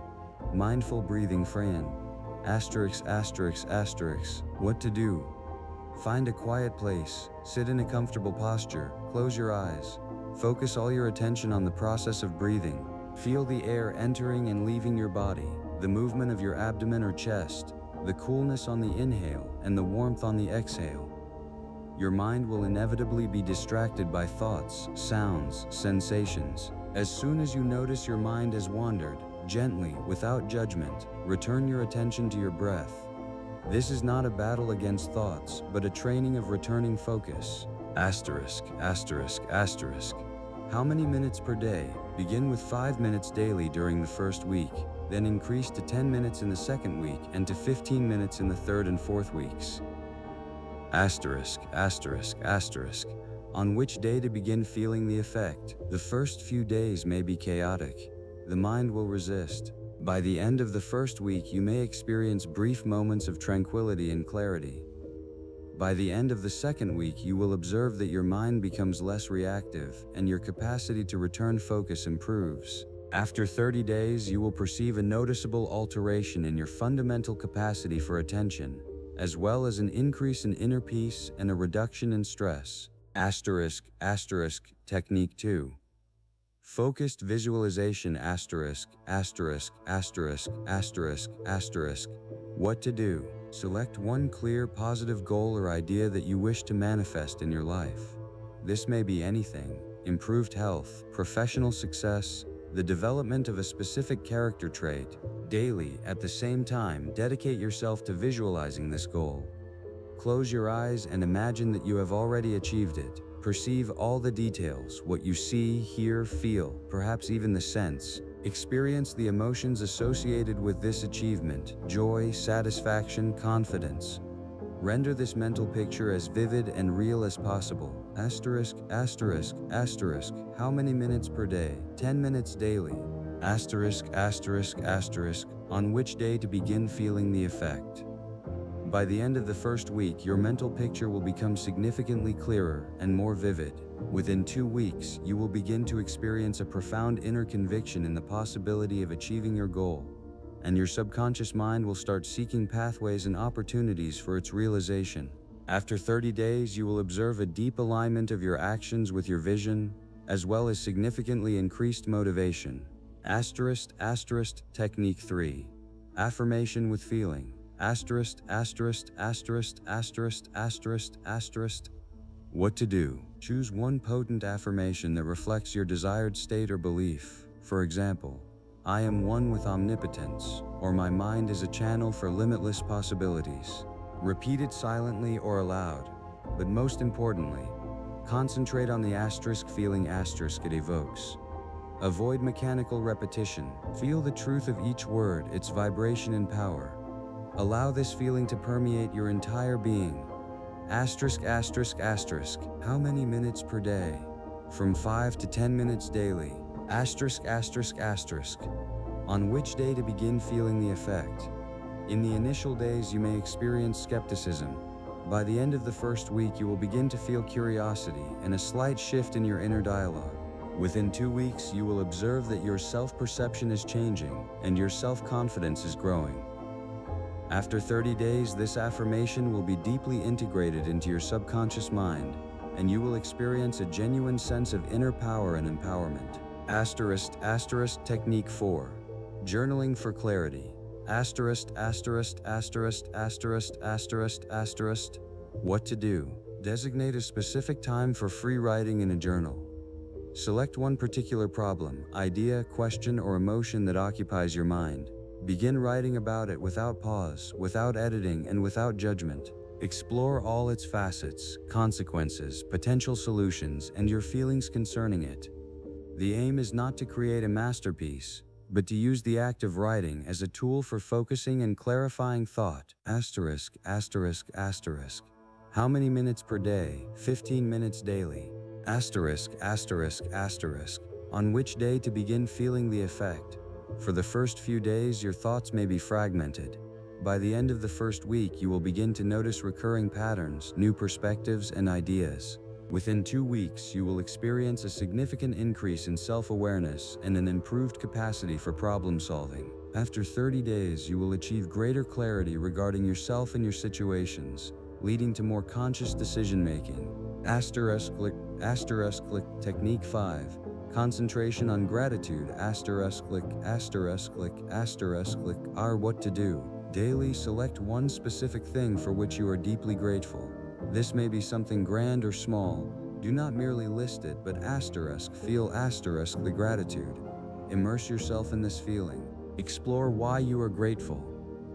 Mindful breathing. What to do? Find a quiet place, sit in a comfortable posture, close your eyes. Focus all your attention on the process of breathing. Feel the air entering and leaving your body, the movement of your abdomen or chest, the coolness on the inhale and the warmth on the exhale. Your mind will inevitably be distracted by thoughts, sounds, sensations. As soon as you notice your mind has wandered, gently, without judgment, return your attention to your breath. This is not a battle against thoughts, but a training of returning focus. How many minutes per day? Begin with 5 minutes daily during the first week, then increase to 10 minutes in the second week and to 15 minutes in the third and fourth weeks. On which day to begin feeling the effect? The first few days may be chaotic. The mind will resist. By the end of the first week, you may experience brief moments of tranquility and clarity. By the end of the second week, you will observe that your mind becomes less reactive, and your capacity to return focus improves. After 30 days, you will perceive a noticeable alteration in your fundamental capacity for attention, as well as an increase in inner peace and a reduction in stress. Technique 2. Focused visualization. What to do? Select one clear, positive goal or idea that you wish to manifest in your life. This may be anything: improved health, professional success, the development of a specific character trait. Daily, at the same time, dedicate yourself to visualizing this goal. Close your eyes and imagine that you have already achieved it. Perceive all the details, what you see, hear, feel, perhaps even the sense. Experience the emotions associated with this achievement: joy, satisfaction, confidence. Render this mental picture as vivid and real as possible. Asterisk, asterisk, asterisk. How many minutes per day? 10 minutes daily. Asterisk, asterisk, asterisk. On which day to begin feeling the effect? By the end of the first week, your mental picture will become significantly clearer and more vivid. Within 2 weeks, you will begin to experience a profound inner conviction in the possibility of achieving your goal, and your subconscious mind will start seeking pathways and opportunities for its realization. After 30 days, you will observe a deep alignment of your actions with your vision, as well as significantly increased motivation. Asterisk, asterisk, technique 3. Affirmation with feeling. Asterisk, asterisk, asterisk, asterisk, asterisk, asterisk. What to do? Choose one potent affirmation that reflects your desired state or belief. For example, I am one with omnipotence, or my mind is a channel for limitless possibilities. Repeat it silently or aloud, but most importantly, concentrate on the asterisk feeling asterisk it evokes. Avoid mechanical repetition. Feel the truth of each word, its vibration and power. Allow this feeling to permeate your entire being. Asterisk, asterisk, asterisk. How many minutes per day? From 5 to 10 minutes daily. Asterisk, asterisk, asterisk. On which day to begin feeling the effect? In the initial days, you may experience skepticism. By the end of the first week, you will begin to feel curiosity and a slight shift in your inner dialogue. Within 2 weeks, you will observe that your self-perception is changing and your self-confidence is growing. After 30 days, this affirmation will be deeply integrated into your subconscious mind, and you will experience a genuine sense of inner power and empowerment. Asterisk, asterisk, technique 4. Journaling for clarity. Asterisk, asterisk, asterisk, asterisk, asterisk, asterisk. What to do? Designate a specific time for free writing in a journal. Select one particular problem, idea, question, or emotion that occupies your mind. Begin writing about it without pause, without editing, and without judgment. Explore all its facets, consequences, potential solutions, and your feelings concerning it. The aim is not to create a masterpiece, but to use the act of writing as a tool for focusing and clarifying thought. Asterisk, asterisk, asterisk. How many minutes per day? 15 minutes daily. Asterisk, asterisk, asterisk. On which day to begin feeling the effect? For the first few days, your thoughts may be fragmented. By the end of the first week, you will begin to notice recurring patterns, new perspectives, and ideas. Within 2 weeks, you will experience a significant increase in self-awareness and an improved capacity for problem-solving. After 30 days, you will achieve greater clarity regarding yourself and your situations, leading to more conscious decision-making. Asterisk, technique 5. Concentration on gratitude. Asterisk, asterisk, asterisk, what to do? Daily, select one specific thing for which you are deeply grateful. This may be something grand or small. Do not merely list it, but feel the gratitude. Immerse yourself in this feeling. Explore why you are grateful,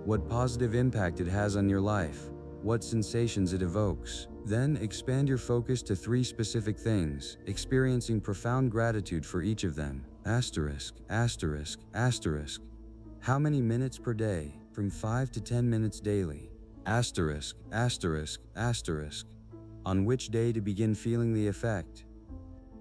what positive impact it has on your life, what sensations it evokes. Then expand your focus to 3 specific things, experiencing profound gratitude for each of them. Asterisk, asterisk, asterisk. How many minutes per day? From 5 to 10 minutes daily. Asterisk, asterisk, asterisk. On which day to begin feeling the effect?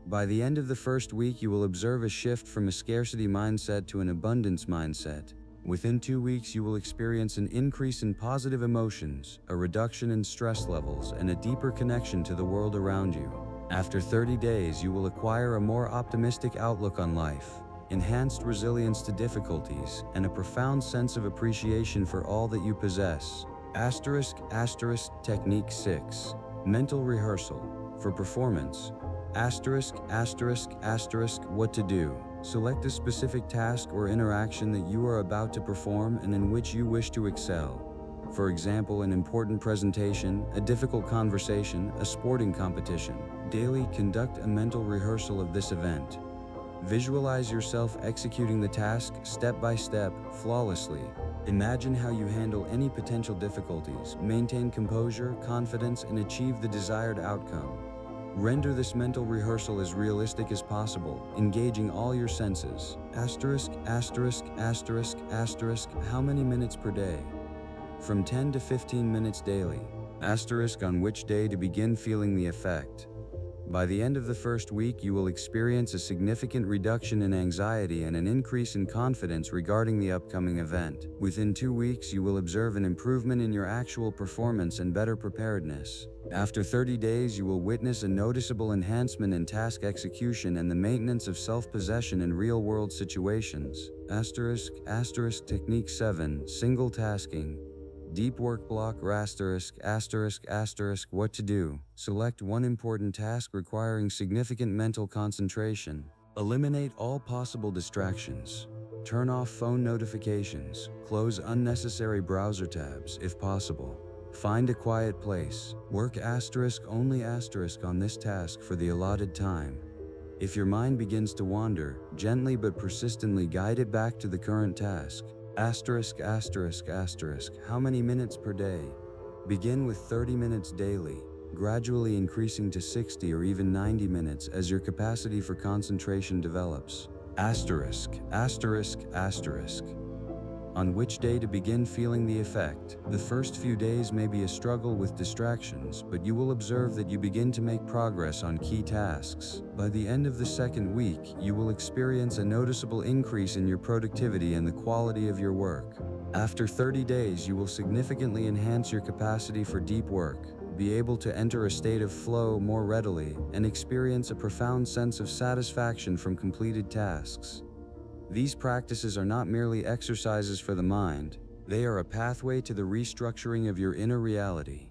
By the end of the first week, you will observe a shift from a scarcity mindset to an abundance mindset. Within 2 weeks, you will experience an increase in positive emotions, a reduction in stress levels, and a deeper connection to the world around you. After 30 days, you will acquire a more optimistic outlook on life, enhanced resilience to difficulties, and a profound sense of appreciation for all that you possess. Asterisk, asterisk, technique 6. Mental rehearsal. For performance. Asterisk, asterisk, asterisk, what to do? Select a specific task or interaction that you are about to perform and in which you wish to excel. For example, an important presentation, a difficult conversation, a sporting competition. Daily, conduct a mental rehearsal of this event. Visualize yourself executing the task step by step, flawlessly. Imagine how you handle any potential difficulties, maintain composure, confidence, and achieve the desired outcome. Render this mental rehearsal as realistic as possible, engaging all your senses. Asterisk, asterisk, asterisk, asterisk, how many minutes per day? From 10 to 15 minutes daily. Asterisk on which day to begin feeling the effect. By the end of the first week, you will experience a significant reduction in anxiety and an increase in confidence regarding the upcoming event. Within 2 weeks, you will observe an improvement in your actual performance and better preparedness. After 30 days, you will witness a noticeable enhancement in task execution and the maintenance of self-possession in real-world situations. Asterisk, asterisk, Technique 7, Single Tasking. Deep work block, asterisk, asterisk, asterisk, what to do. Select one important task requiring significant mental concentration. Eliminate all possible distractions. Turn off phone notifications. Close unnecessary browser tabs, if possible. Find a quiet place. Work asterisk only asterisk on this task for the allotted time. If your mind begins to wander, gently but persistently guide it back to the current task. Asterisk, asterisk, asterisk, how many minutes per day? Begin with 30 minutes daily, gradually increasing to 60 or even 90 minutes as your capacity for concentration develops. Asterisk, asterisk, asterisk. On which day to begin feeling the effect? The first few days may be a struggle with distractions, but you will observe that you begin to make progress on key tasks. By the end of the second week, you will experience a noticeable increase in your productivity and the quality of your work. After 30 days, you will significantly enhance your capacity for deep work, be able to enter a state of flow more readily, and experience a profound sense of satisfaction from completed tasks. These practices are not merely exercises for the mind, they are a pathway to the restructuring of your inner reality.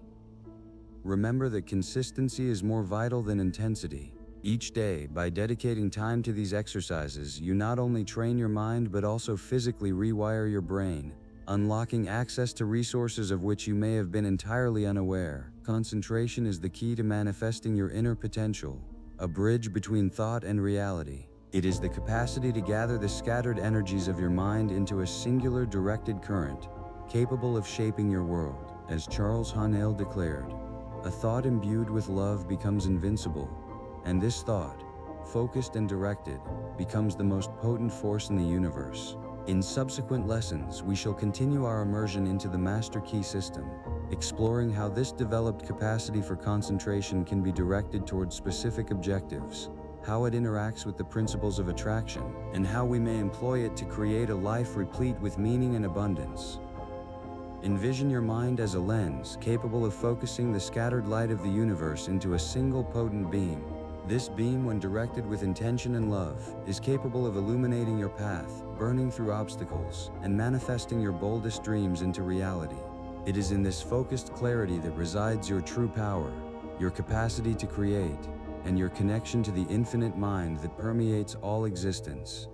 Remember that consistency is more vital than intensity. Each day, by dedicating time to these exercises, you not only train your mind but also physically rewire your brain, unlocking access to resources of which you may have been entirely unaware. Concentration is the key to manifesting your inner potential, a bridge between thought and reality. It is the capacity to gather the scattered energies of your mind into a singular directed current, capable of shaping your world. As Charles Haanel declared, a thought imbued with love becomes invincible, and this thought, focused and directed, becomes the most potent force in the universe. In subsequent lessons, we shall continue our immersion into the Master Key system, exploring how this developed capacity for concentration can be directed towards specific objectives, how it interacts with the principles of attraction, and how we may employ it to create a life replete with meaning and abundance. Envision your mind as a lens capable of focusing the scattered light of the universe into a single potent beam. This beam, when directed with intention and love, is capable of illuminating your path, burning through obstacles, and manifesting your boldest dreams into reality. It is in this focused clarity that resides your true power, your capacity to create, and your connection to the infinite mind that permeates all existence.